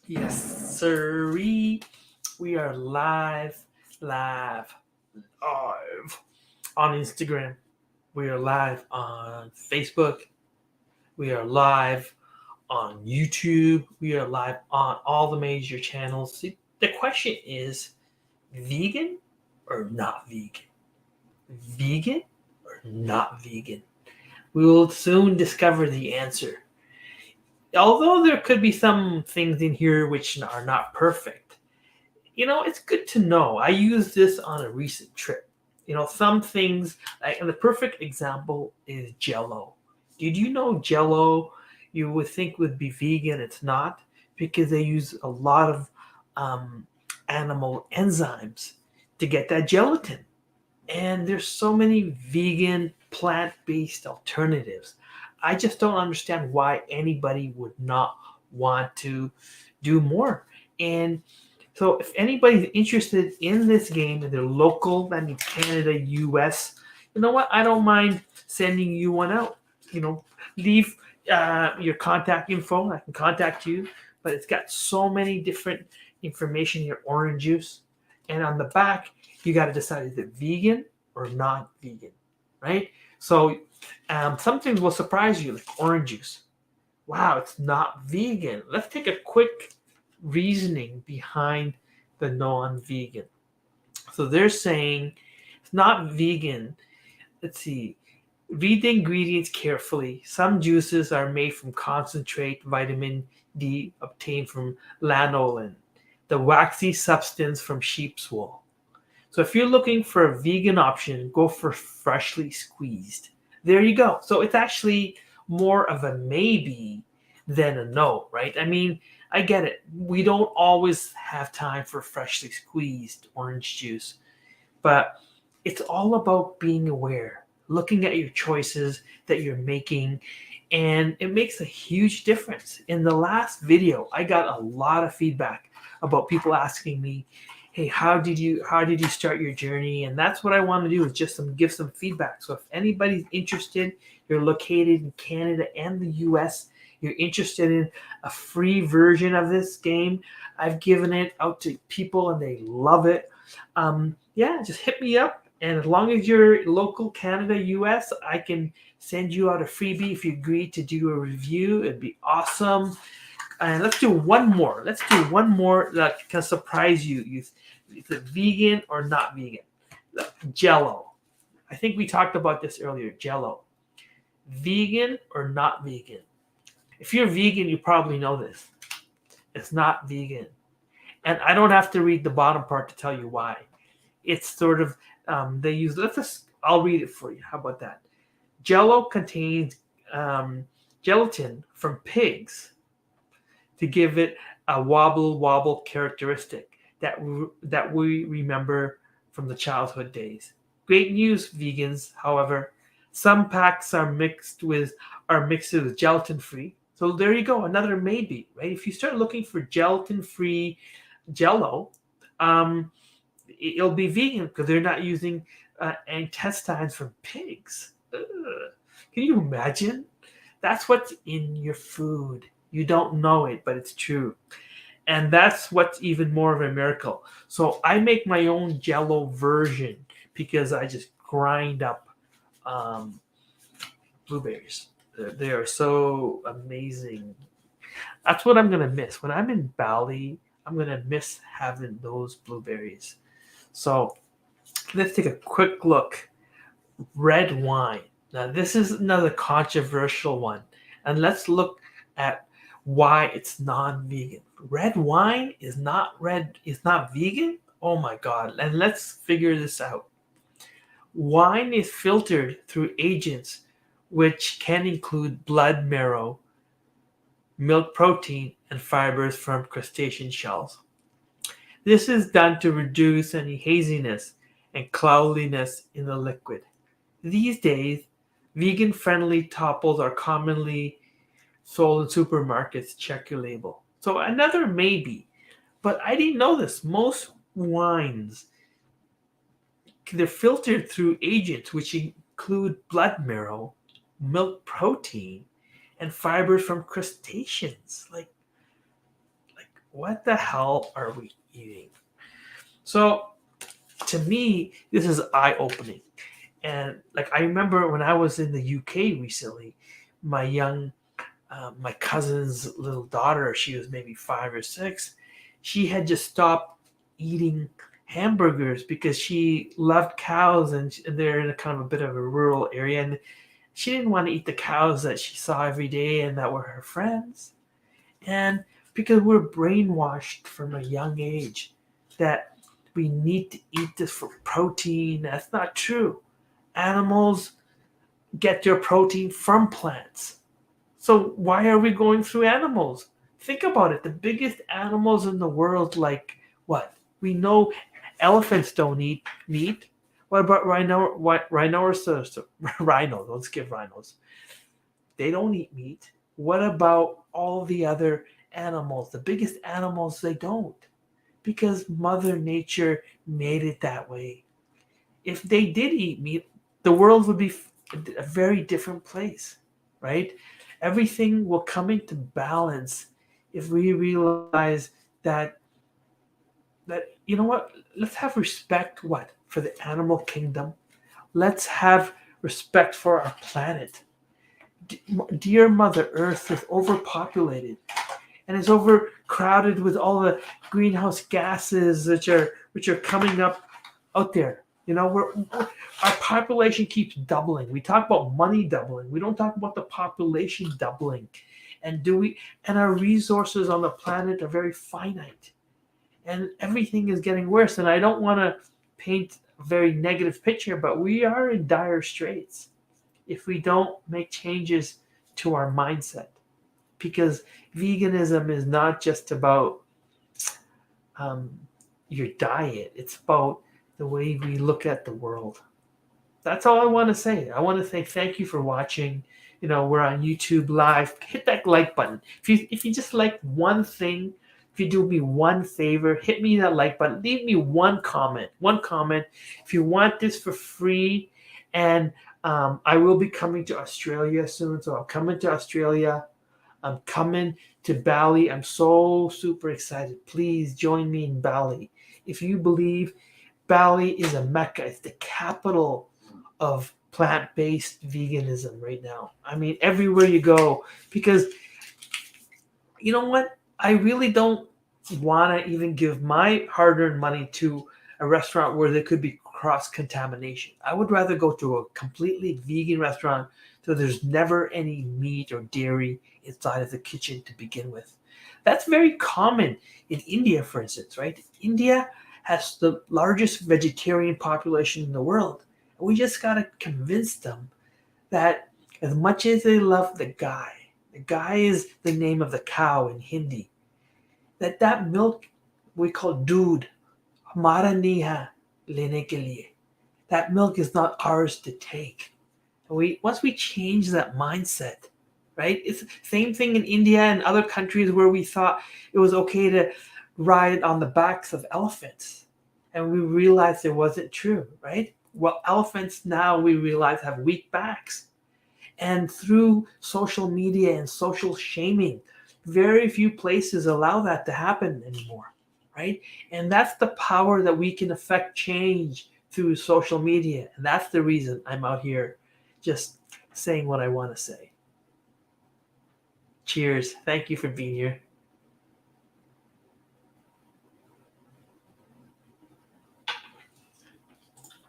Yes, sirree. We are live on Instagram. We are live on Facebook. We are live on YouTube. We are live on all the major channels. See, the question is vegan or not vegan? Vegan or not vegan? We will soon discover the answer. Although there could be some things in here which are not perfect, it's good to know. I used this on a recent trip. Some things, like, and the perfect example is Jello. Did you know Jello? You would think would be vegan. It's not, because they use a lot of um, animal enzymes to get that gelatin. And there's so many vegan, plant-based alternatives. I just don't understand why anybody would not want to do more. And so, if anybody's interested in this game and they're local, that means Canada, US, you know what? I don't mind sending you one out. Leave your contact info. I can contact you, but it's got so many different information in your orange juice. And on the back, you got to decide, is it vegan or not vegan, right? So, some things will surprise you, like orange juice. Wow, it's not vegan. Let's take a quick reasoning behind the non-vegan. So they're saying it's not vegan. Let's see. Read the ingredients carefully. Some juices are made from concentrate vitamin D obtained from lanolin, the waxy substance from sheep's wool. So if you're looking for a vegan option, go for freshly squeezed. There you go. So it's actually more of a maybe than a no, right? I mean, I get it. We don't always have time for freshly squeezed orange juice, but it's all about being aware, looking at your choices that you're making, and it makes a huge difference. In the last video, I got a lot of feedback about people asking me, "Hey, how did you start your journey?" And that's what I want to do, is just give some feedback. So if anybody's interested, you're located in Canada and the US, you're interested in a free version of this game, I've given it out to people and they love it. Yeah, just hit me up. And as long as you're local Canada, US, I can send you out a freebie if you agree to do a review. It'd be awesome. And let's do one more. Let's do one more that can surprise you. Is it vegan or not vegan? Jello. I think we talked about this earlier. Jello. Vegan or not vegan? If you're vegan, you probably know this. It's not vegan. And I don't have to read the bottom part to tell you why. It's sort of, they use, I'll read it for you. How about that? Jello contains gelatin from pigs to give it a wobble wobble characteristic that we remember from the childhood days. Great news, vegans. However, some packs are mixed with gelatin free. So there you go, another maybe, right? If you start looking for gelatin free Jello, um, it'll be vegan because they're not using intestines from pigs. Ugh. Can you imagine? That's what's in your food. You don't know it, but it's true. And that's what's even more of a miracle. So I make my own Jello version because I just grind up um, blueberries. They are so amazing. That's what I'm gonna miss when I'm in Bali. I'm gonna miss having those blueberries. So let's take a quick look. Red wine. Now this is another controversial one, and let's look at why it's non-vegan. Red wine is not vegan. Oh my god! And let's figure this out. Wine is filtered through agents which can include blood marrow, milk protein, and fibers from crustacean shells. This is done to reduce any haziness and cloudiness in the liquid. These days, vegan friendly topples are commonly sold in supermarkets. Check your label. So, another maybe, but I didn't know this. Most wines, they're filtered through agents which include blood marrow, milk protein, and fibers from crustaceans. Like what the hell are we eating? So to me, this is eye-opening. And like I remember when I was in the UK recently, my cousin's little daughter, she was maybe 5 or 6, she had just stopped eating hamburgers because she loved cows, and they're in a kind of a bit of a rural area, and she didn't want to eat the cows that she saw every day and that were her friends. And because we're brainwashed from a young age that we need to eat this for protein, that's not true. Animals get their protein from plants. So why are we going through animals? Think about it. The biggest animals in the world, like what? We know elephants don't eat meat. What about rhinoceros? Rhinos. Let's give rhinos. They don't eat meat. What about all the other animals? The biggest animals, they don't. Because Mother Nature made it that way. If they did eat meat, the world would be a very different place, right? Everything will come into balance if we realize that you know what? Let's have respect for the animal kingdom. Let's have respect for our planet. Dear Mother Earth is overpopulated and is overcrowded with all the greenhouse gases which are coming up out there. Our population keeps doubling. We talk about money doubling. We don't talk about the population doubling. And our resources on the planet are very finite. And everything is getting worse. And I don't want to paint a very negative picture, but we are in dire straits if we don't make changes to our mindset. Because veganism is not just about your diet. It's about the way we look at the world. That's all I want to say. I want to say thank you for watching. We're on YouTube Live. Hit that like button. If you just like one thing, if you do me one favor, hit me that like button. Leave me one comment. One comment. If you want this for free, and I will be coming to Australia soon. So I'm coming to Australia. I'm coming to Bali. I'm so super excited. Please join me in Bali. If you believe Bali is a mecca, it's the capital of plant-based veganism right now. I mean, everywhere you go, because you know what? I really don't want to even give my hard-earned money to a restaurant where there could be cross-contamination. I would rather go to a completely vegan restaurant so there's never any meat or dairy inside of the kitchen to begin with. That's very common in India, for instance, right? India has the largest vegetarian population in the world. And we just got to convince them that as much as they love the guy is the name of the cow in Hindi, that milk we call doodh, hamara nahi hai lene ke liye. That milk is not ours to take. And once we change that mindset, right? It's the same thing in India and other countries where we thought it was okay to ride on the backs of elephants. And we realized it wasn't true, right? Well, elephants now we realize have weak backs. And through social media and social shaming, very few places allow that to happen anymore, right? And that's the power that we can affect change through social media. And that's the reason I'm out here just saying what I want to say. Cheers. Thank you for being here.